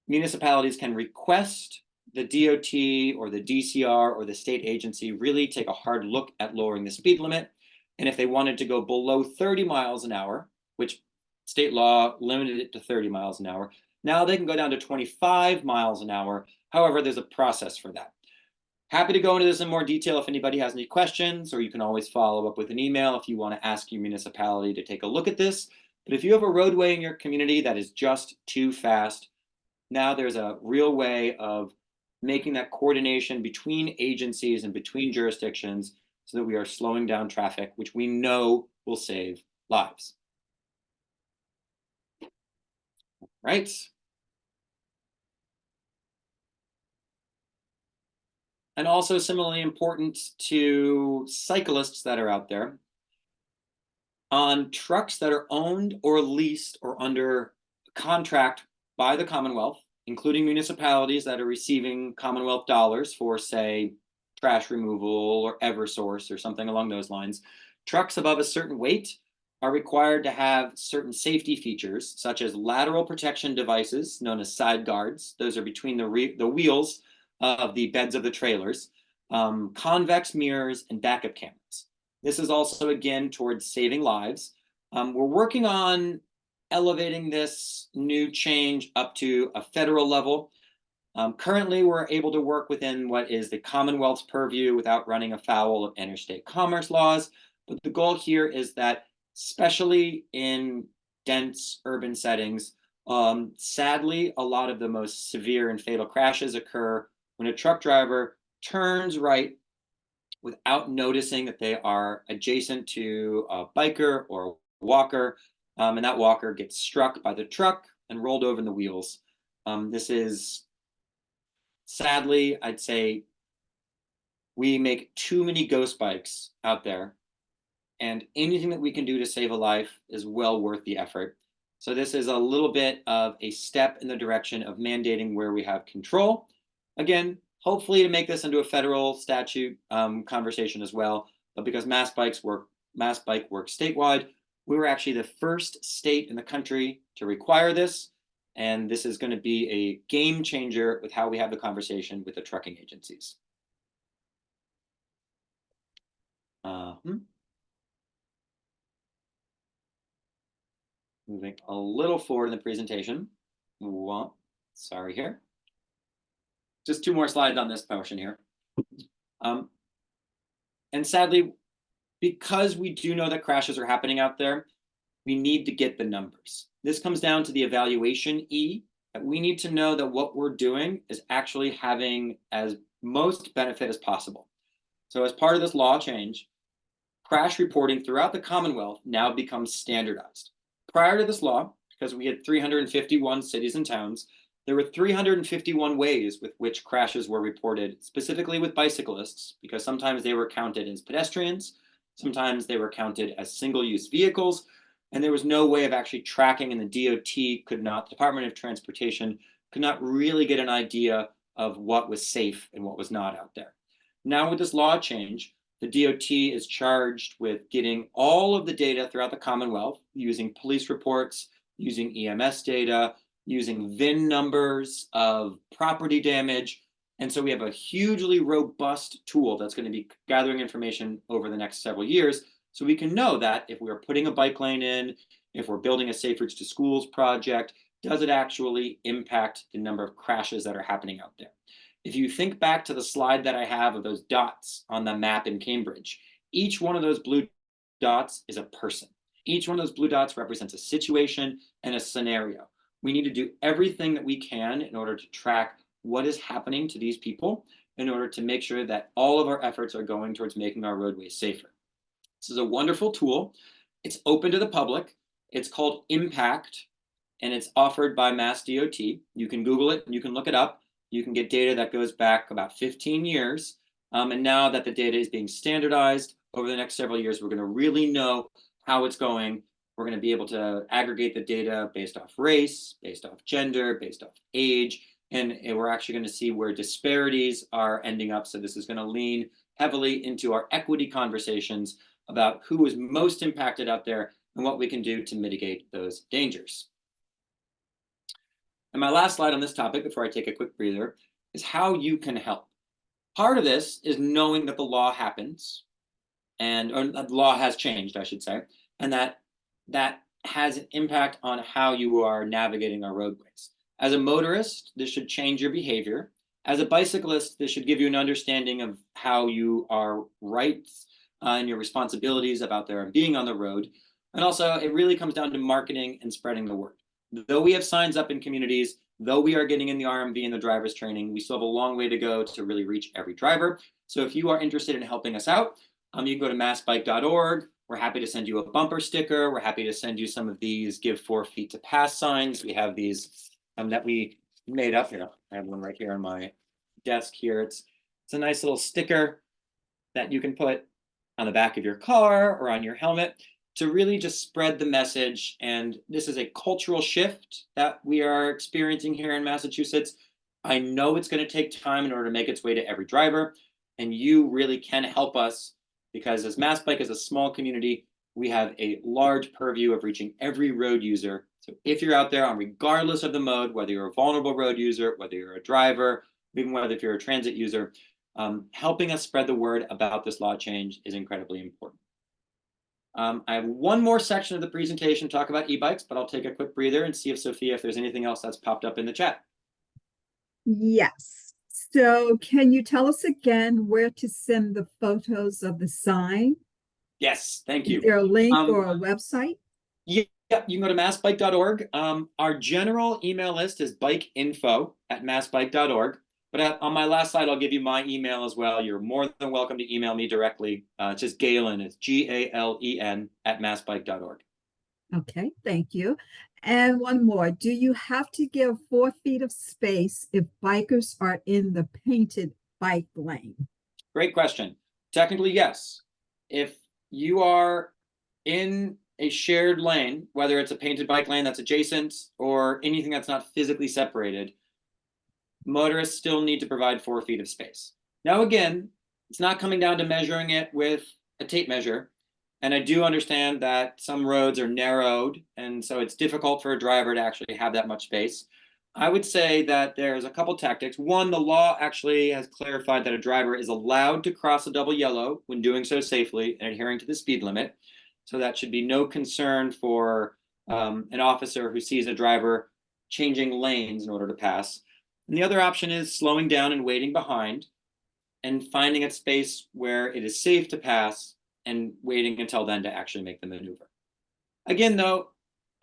municipalities can request the DOT or the DCR or the state agency really take a hard look at lowering the speed limit. And if they wanted to go below 30 miles an hour, which state law limited it to 30 miles an hour, now they can go down to 25 miles an hour. However, there's a process for that. Happy to go into this in more detail if anybody has any questions, or you can always follow up with an email if you want to ask your municipality to take a look at this. But if you have a roadway in your community that is just too fast, now there's a real way of making that coordination between agencies and between jurisdictions so that we are slowing down traffic, which we know will save lives. Right. And also similarly important to cyclists that are out there, on trucks that are owned or leased or under contract by the Commonwealth, including municipalities that are receiving Commonwealth dollars for, say, trash removal or Eversource or something along those lines, trucks above a certain weight are required to have certain safety features, such as lateral protection devices known as side guards. Those are between the wheels of the beds of the trailers, convex mirrors, and backup cameras. This is also, again, towards saving lives. We're working on elevating this new change up to a federal level. Currently, we're able to work within what is the Commonwealth's purview without running afoul of interstate commerce laws. But the goal here is that, especially in dense urban settings, sadly, a lot of the most severe and fatal crashes occur when a truck driver turns right without noticing that they are adjacent to a biker or a walker, and that walker gets struck by the truck and rolled over in the wheels. This is, sadly, I'd say we make too many ghost bikes out there, and anything that we can do to save a life is well worth the effort. So this is a little bit of a step in the direction of mandating where we have control. Again, hopefully to make this into a federal statute conversation as well. But because MassBike works statewide, we were actually the first state in the country to require this. And this is going to be a game changer with how we have the conversation with the trucking agencies. Moving a little forward in the presentation. Well, sorry here. Just 2 more slides on this portion here. And sadly, because we do know that crashes are happening out there, we need to get the numbers. This comes down to the evaluation E, that we need to know that what we're doing is actually having as most benefit as possible. So as part of this law change, crash reporting throughout the Commonwealth now becomes standardized. Prior to this law, because we had 351 cities and towns, there were 351 ways with which crashes were reported, specifically with bicyclists, because sometimes they were counted as pedestrians, sometimes they were counted as single-use vehicles, and there was no way of actually tracking, and the DOT could not, Department of Transportation, could not really get an idea of what was safe and what was not out there. Now with this law change, the DOT is charged with getting all of the data throughout the Commonwealth, using police reports, using EMS data, using VIN numbers of property damage. And so we have a hugely robust tool that's going to be gathering information over the next several years. So we can know that if we are putting a bike lane in, if we're building a Safe Routes to Schools project, does it actually impact the number of crashes that are happening out there? If you think back to the slide that I have of those dots on the map in Cambridge, each one of those blue dots is a person. Each one of those blue dots represents a situation and a scenario. We need to do everything that we can in order to track what is happening to these people in order to make sure that all of our efforts are going towards making our roadways safer. This is a wonderful tool. It's open to the public. It's called Impact, and it's offered by Mass DOT. You can Google it and you can look it up. You can get data that goes back about 15 years. And now that the data is being standardized over the next several years, we're going to really know how it's going. We're going to be able to aggregate the data based off race, based off gender, based off age, and we're actually going to see where disparities are ending up. So this is going to lean heavily into our equity conversations about who is most impacted out there and what we can do to mitigate those dangers. And my last slide on this topic, before I take a quick breather, is how you can help. Part of this is knowing that the law happens, or the law has changed, I should say, and that has an impact on how you are navigating our roadways. As a motorist, this should change your behavior. As a bicyclist, this should give you an understanding of how you are rights and your responsibilities about there and being on the road. And also, it really comes down to marketing and spreading the word. Though we have signs up in communities, though we are getting in the RMV and the driver's training, we still have a long way to go to really reach every driver. So if you are interested in helping us out, you can go to massbike.org. We're happy to send you a bumper sticker. We're happy to send you some of these give 4 feet to pass signs. We have these that we made up here. I have one right here on my desk here. It's a nice little sticker that you can put on the back of your car or on your helmet to really just spread the message. And this is a cultural shift that we are experiencing here in Massachusetts. I know it's going to take time in order to make its way to every driver, and you really can help us, because as MassBike is a small community, we have a large purview of reaching every road user. So if you're out there, on regardless of the mode, whether you're a vulnerable road user, whether you're a driver, even whether if you're a transit user, helping us spread the word about this law change is incredibly important. I have one more section of the presentation to talk about e-bikes, but I'll take a quick breather and see if Sophia, if there's anything else that's popped up in the chat. Yes. So can you tell us again where to send the photos of the sign? Yes, thank Is you. there a link Um, or a website? Yeah, you can go to massbike.org. Our general email list is bikeinfo@massbike.org. But on my last slide, I'll give you my email as well. You're more than welcome to email me directly. It's just Galen, it's Galen @massbike.org. Okay, thank you. And one more. Do you have to give 4 feet of space if bikers are in the painted bike lane? Great question. Technically, yes. If you are in a shared lane, whether it's a painted bike lane that's adjacent or anything that's not physically separated, motorists still need to provide 4 feet of space. Now, again, it's not coming down to measuring it with a tape measure. And I do understand that some roads are narrowed, and so it's difficult for a driver to actually have that much space. I would say that there's a couple tactics. One, the law actually has clarified that a driver is allowed to cross a double yellow when doing so safely and adhering to the speed limit. So that should be no concern for an officer who sees a driver changing lanes in order to pass. And the other option is slowing down and waiting behind and finding a space where it is safe to pass and waiting until then to actually make the maneuver. Again, though,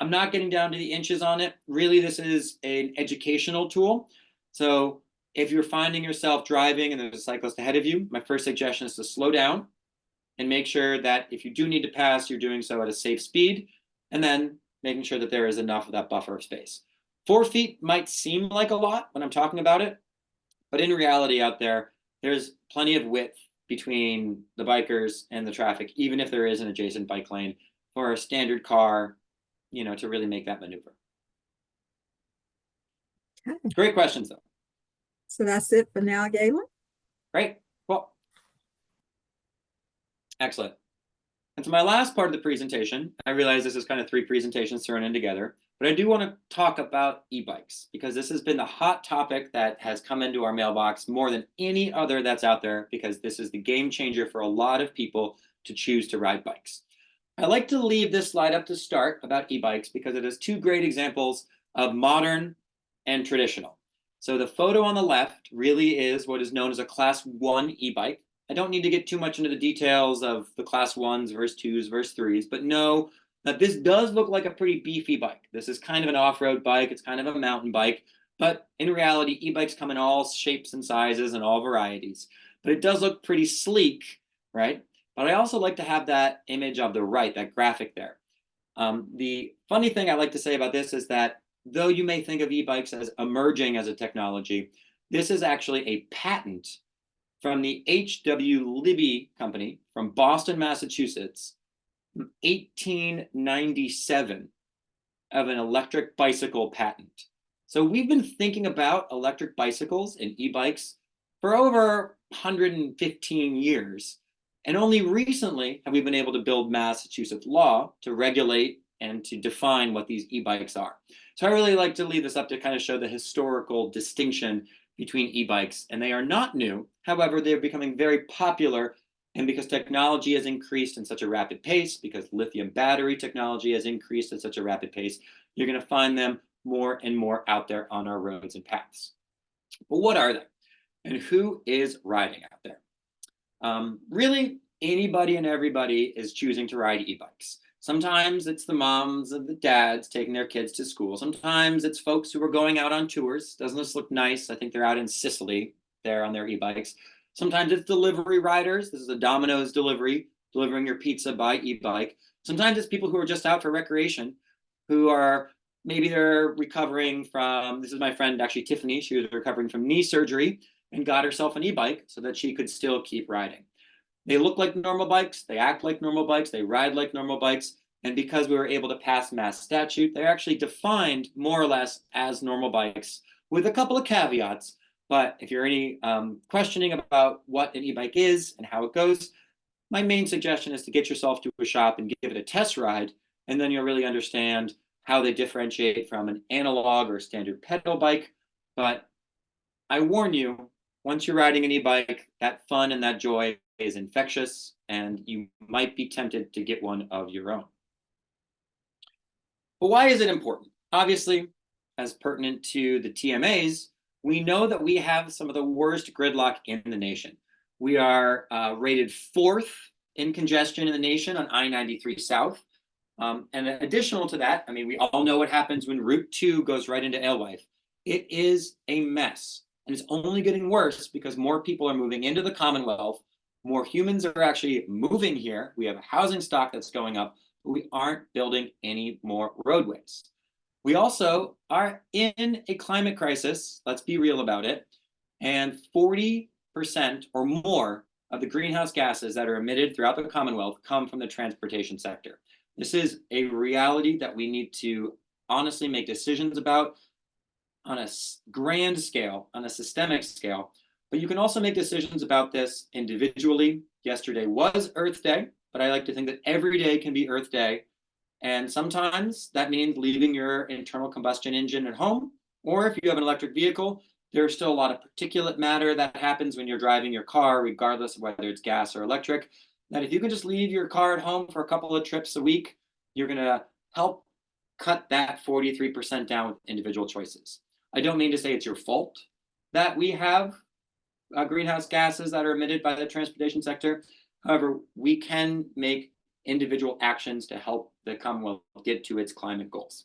I'm not getting down to the inches on it. Really, this is an educational tool. So if you're finding yourself driving and there's a cyclist ahead of you, my first suggestion is to slow down and make sure that if you do need to pass, you're doing so at a safe speed, and then making sure that there is enough of that buffer of space. 4 feet might seem like a lot when I'm talking about it, but in reality out there, there's plenty of width between the bikers and the traffic, even if there is an adjacent bike lane for a standard car, to really make that maneuver. Okay. Great questions, though. So that's it for now, Galen. Great. Well, excellent. And so my last part of the presentation, I realize this is kind of 3 presentations thrown in together, but I do want to talk about e-bikes because this has been the hot topic that has come into our mailbox more than any other that's out there, because this is the game changer for a lot of people to choose to ride bikes. I like to leave this slide up to start about e-bikes because it has 2 great examples of modern and traditional. So the photo on the left really is what is known as a Class 1 e-bike. I don't need to get too much into the details of the Class 1s versus 2s versus 3s, but know that this does look like a pretty beefy bike. This is kind of an off-road bike. It's kind of a mountain bike. But in reality, e-bikes come in all shapes and sizes and all varieties. But it does look pretty sleek, right? But I also like to have that image of the right, that graphic there. The funny thing I like to say about this is that though you may think of e-bikes as emerging as a technology, this is actually a patent from the H.W. Libby Company from Boston, Massachusetts, 1897, of an electric bicycle patent. So we've been thinking about electric bicycles and e-bikes for over 115 years. And only recently have we been able to build Massachusetts law to regulate and to define what these e-bikes are. So I really like to leave this up to kind of show the historical distinction between e-bikes, and they are not new. However, they're becoming very popular, and because technology has increased in such a rapid pace, because lithium battery technology has increased at such a rapid pace, you're going to find them more and more out there on our roads and paths. But what are they? And who is riding out there? Really, anybody and everybody is choosing to ride e-bikes. Sometimes it's the moms and the dads taking their kids to school. Sometimes it's folks who are going out on tours. Doesn't this look nice? I think they're out in Sicily there on their e-bikes. Sometimes it's delivery riders. This is a Domino's delivery, delivering your pizza by e-bike. Sometimes it's people who are just out for recreation, who are, maybe they're recovering from, this is my friend actually Tiffany, she was recovering from knee surgery and got herself an e-bike so that she could still keep riding. They look like normal bikes, they act like normal bikes, they ride like normal bikes, and because we were able to pass mass statute, they're actually defined more or less as normal bikes with a couple of caveats. But if you're any questioning about what an e-bike is and how it goes, my main suggestion is to get yourself to a shop and give it a test ride, and then you'll really understand how they differentiate from an analog or standard pedal bike. But I warn you, once you're riding an e-bike, that fun and that joy is infectious, and you might be tempted to get one of your own. But why is it important? Obviously, as pertinent to the TMAs, we know that we have some of the worst gridlock in the nation. We are rated 4th in congestion in the nation on I-93 South. And additional to that, I mean, we all know what happens when Route 2 goes right into Alewife. It is a mess, and it's only getting worse because more people are moving into the Commonwealth. More humans are actually moving here. We have a housing stock that's going up, but we aren't building any more roadways. We also are in a climate crisis. Let's be real about it. And 40% or more of the greenhouse gases that are emitted throughout the Commonwealth come from the transportation sector. This is a reality that we need to honestly make decisions about on a grand scale, on a systemic scale. But you can also make decisions about this individually. Yesterday was Earth Day, but I like to think that every day can be Earth Day. And sometimes that means leaving your internal combustion engine at home, or if you have an electric vehicle, there's still a lot of particulate matter that happens when you're driving your car, regardless of whether it's gas or electric, that if you can just leave your car at home for a couple of trips a week, you're going to help cut that 43% down with individual choices. I don't mean to say it's your fault that we have greenhouse gases that are emitted by the transportation sector. However, we can make individual actions to help the Commonwealth get to its climate goals.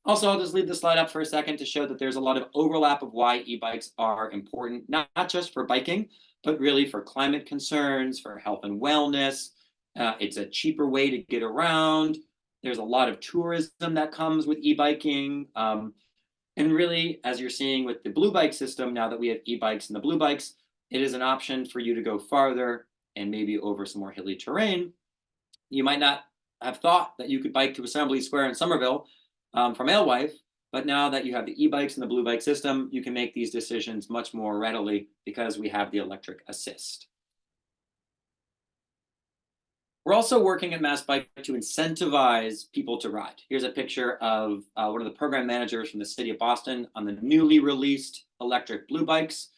Also, I'll just leave the slide up for a second to show that there's a lot of overlap of why e-bikes are important, not just for biking, but really for climate concerns, for health and wellness. It's a cheaper way to get around. There's a lot of tourism that comes with e-biking. And really, as you're seeing with the blue bike system, now that we have e-bikes and the blue bikes, it is an option for you to go farther and maybe over some more hilly terrain. You might not have thought that you could bike to Assembly Square in Somerville from Alewife, but now that you have the e-bikes and the blue bike system, you can make these decisions much more readily because we have the electric assist. We're also working at MassBike to incentivize people to ride. Here's a picture of one of the program managers from the city of Boston on the newly released electric blue bikes.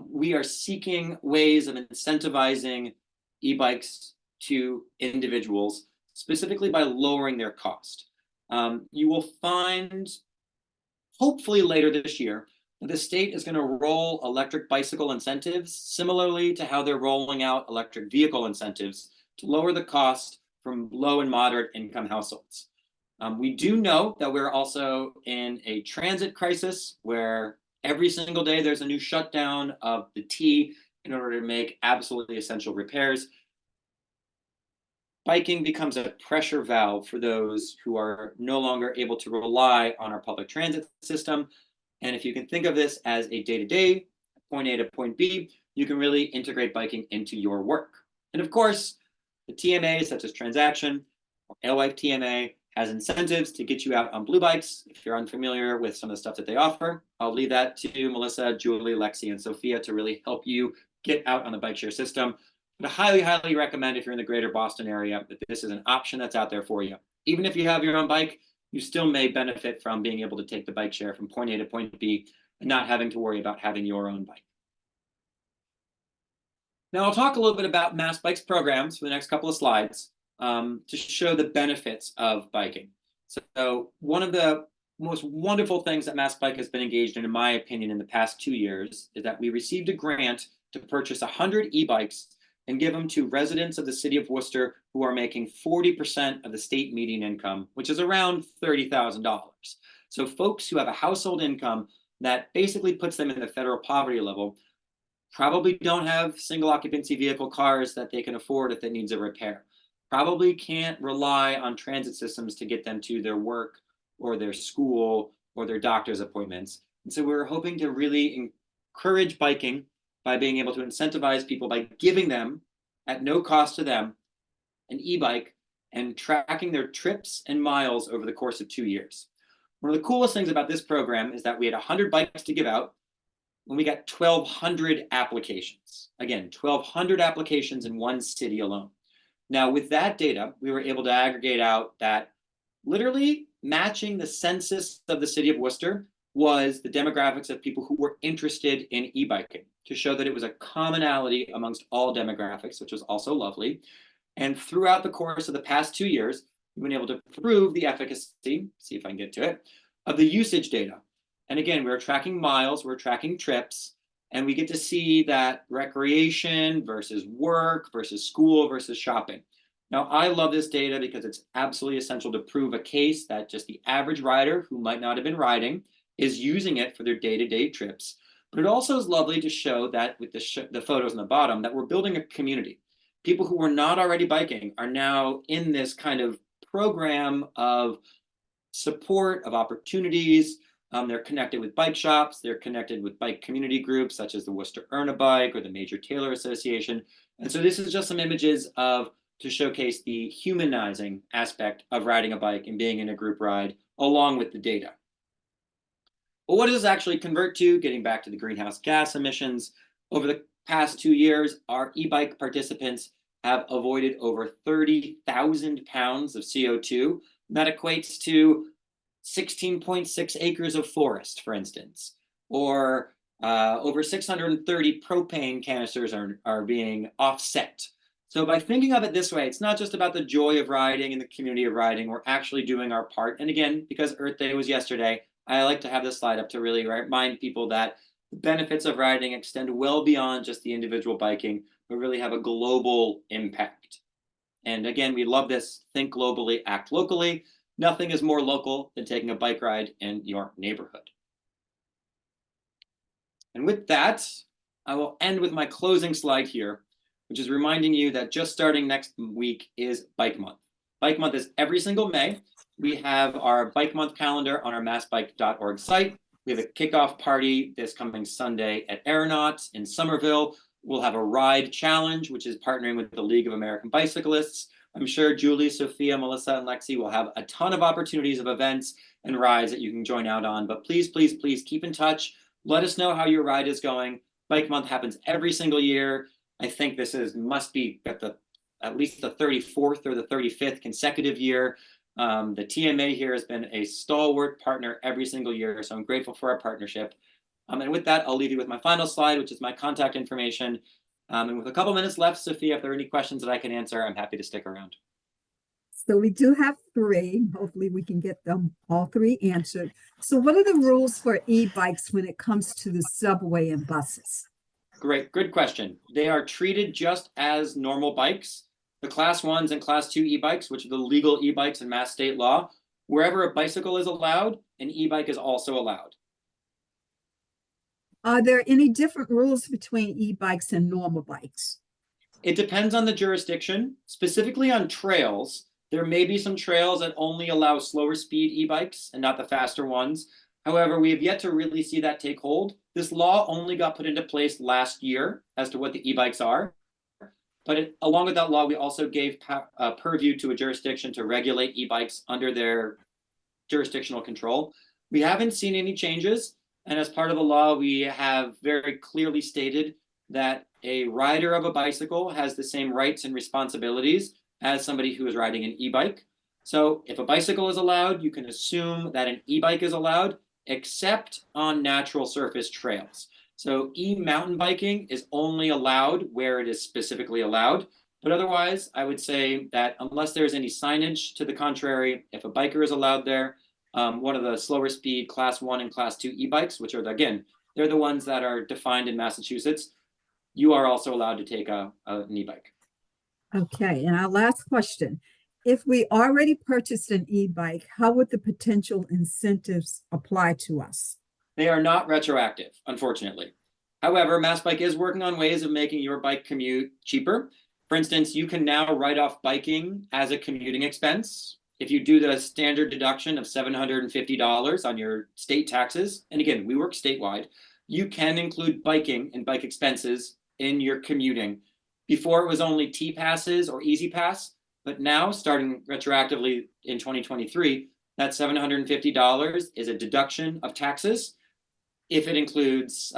We are seeking ways of incentivizing e-bikes to individuals, specifically by lowering their cost. You will find, hopefully later this year, that the state is going to roll electric bicycle incentives, similarly to how they're rolling out electric vehicle incentives to lower the cost from low and moderate income households. We do know that we're also in a transit crisis where every single day there's a new shutdown of the T in order to make absolutely essential repairs. Biking becomes a pressure valve for those who are no longer able to rely on our public transit system. And if you can think of this as a day-to-day, point A to point B, you can really integrate biking into your work. And of course, the TMA, such as Transaction or Alewife TMA, has incentives to get you out on blue bikes. If you're unfamiliar with some of the stuff that they offer, I'll leave that to Melissa, Julie, Lexi, and Sophia to really help you get out on the bike share system. But I highly, highly recommend if you're in the greater Boston area that this is an option that's out there for you. Even if you have your own bike, you still may benefit from being able to take the bike share from point A to point B and not having to worry about having your own bike. Now I'll talk a little bit about MassBike's programs for the next couple of slides to show the benefits of biking. So one of the most wonderful things that MassBike has been engaged in my opinion, in the past 2 years is that we received a grant to purchase 100 e-bikes and give them to residents of the city of Worcester who are making 40% of the state median income, which is around $30,000. So folks who have a household income that basically puts them in the federal poverty level probably don't have single occupancy vehicle cars that they can afford if it needs a repair. Probably can't rely on transit systems to get them to their work or their school or their doctor's appointments. And so we're hoping to really encourage biking by being able to incentivize people by giving them, at no cost to them, an e-bike and tracking their trips and miles over the course of 2 years. One of the coolest things about this program is that we had 100 bikes to give out, and we got 1,200 applications. Again, 1,200 applications in one city alone. Now, with that data, we were able to aggregate out that literally matching the census of the city of Worcester was the demographics of people who were interested in e-biking, to show that it was a commonality amongst all demographics, which was also lovely. And throughout the course of the past 2 years, we've been able to prove the efficacy, see if I can get to it, of the usage data. And again, we're tracking miles, we're tracking trips, and we get to see that recreation versus work versus school versus shopping. Now, I love this data because it's absolutely essential to prove a case that just the average rider who might not have been riding is using it for their day-to-day trips. But it also is lovely to show that with the photos on the bottom that we're building a community. People who were not already biking are now in this kind of program of support, of opportunities. They're connected with bike shops. They're connected with bike community groups such as the Worcester Earn a Bike or the Major Tailor Association. And so this is just some images to showcase the humanizing aspect of riding a bike and being in a group ride along with the data. But what does this actually convert to? Getting back to the greenhouse gas emissions, over the past 2 years, our e-bike participants have avoided over 30,000 pounds of CO2. That equates to 16.6 acres of forest, for instance, or over 630 propane canisters are being offset. So by thinking of it this way, it's not just about the joy of riding and the community of riding, we're actually doing our part. And again, because Earth Day was yesterday, I like to have this slide up to really remind people that the benefits of riding extend well beyond just the individual biking, but really have a global impact. And again, we love this, think globally, act locally. Nothing is more local than taking a bike ride in your neighborhood. And with that, I will end with my closing slide here, which is reminding you that just starting next week is Bike Month. Bike Month is every single May. We have our Bike Month calendar on our massbike.org site. We have a kickoff party this coming Sunday at Aeronauts in Somerville. We'll have a ride challenge, which is partnering with the League of American Bicyclists. I'm sure Julie, Sophia, Melissa, and Lexi will have a ton of opportunities of events and rides that you can join out on. But please, please, please keep in touch. Let us know how your ride is going. Bike Month happens every single year. I think this must be at least the 34th or the 35th consecutive year. The TMA here has been a stalwart partner every single year, so I'm grateful for our partnership. And with that, I'll leave you with my final slide, which is my contact information. And with a couple minutes left, Sophia, if there are any questions that I can answer, I'm happy to stick around. So we do have 3. Hopefully we can get them all 3 answered. So what are the rules for e-bikes when it comes to the subway and buses? Great, good question. They are treated just as normal bikes. The class 1s and class 2 e-bikes, which are the legal e-bikes in Mass state law, wherever a bicycle is allowed, an e-bike is also allowed. Are there any different rules between e-bikes and normal bikes? It depends on the jurisdiction. Specifically on trails, there may be some trails that only allow slower speed e-bikes and not the faster ones. However, we have yet to really see that take hold. This law only got put into place last year as to what the e-bikes are. But along with that law, we also gave purview to a jurisdiction to regulate e-bikes under their jurisdictional control. We haven't seen any changes. And as part of the law, we have very clearly stated that a rider of a bicycle has the same rights and responsibilities as somebody who is riding an e-bike. So if a bicycle is allowed, you can assume that an e-bike is allowed, except on natural surface trails. So e-mountain biking is only allowed where it is specifically allowed. But otherwise, I would say that unless there's any signage to the contrary, if a biker is allowed there, one of the slower speed class 1 and class 2 e-bikes, which are, again, they're the ones that are defined in Massachusetts, you are also allowed to take an e-bike. Okay, and our last question. If we already purchased an e-bike, how would the potential incentives apply to us? They are not retroactive, unfortunately. However, MassBike is working on ways of making your bike commute cheaper. For instance, you can now write off biking as a commuting expense. If you do the standard deduction of $750 on your state taxes, and again, we work statewide, you can include biking and bike expenses in your commuting. Before it was only T-passes or Easy Pass, but now starting retroactively in 2023, that $750 is a deduction of taxes if it includes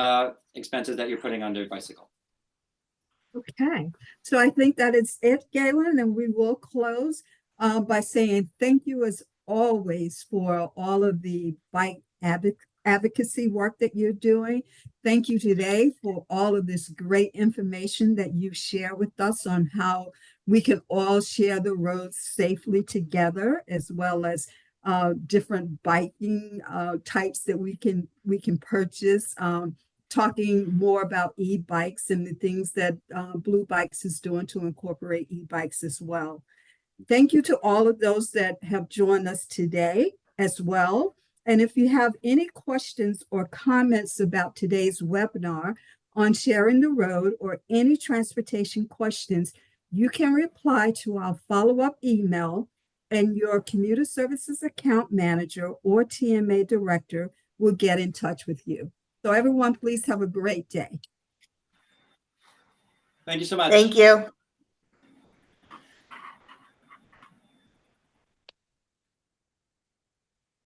expenses that you're putting on your bicycle. Okay, so I think that is it, Galen, and we will close by saying thank you as always for all of the bike advocacy work that you're doing. Thank you today for all of this great information that you share with us on how we can all share the roads safely together, as well as different biking types that we can purchase. Talking more about e-bikes and the things that Blue Bikes is doing to incorporate e-bikes as well. Thank you to all of those that have joined us today as well. And if you have any questions or comments about today's webinar on sharing the road or any transportation questions, you can reply to our follow-up email, and your commuter services account manager or TMA director will get in touch with you. So everyone, please have a great day. Thank you so much. Thank you.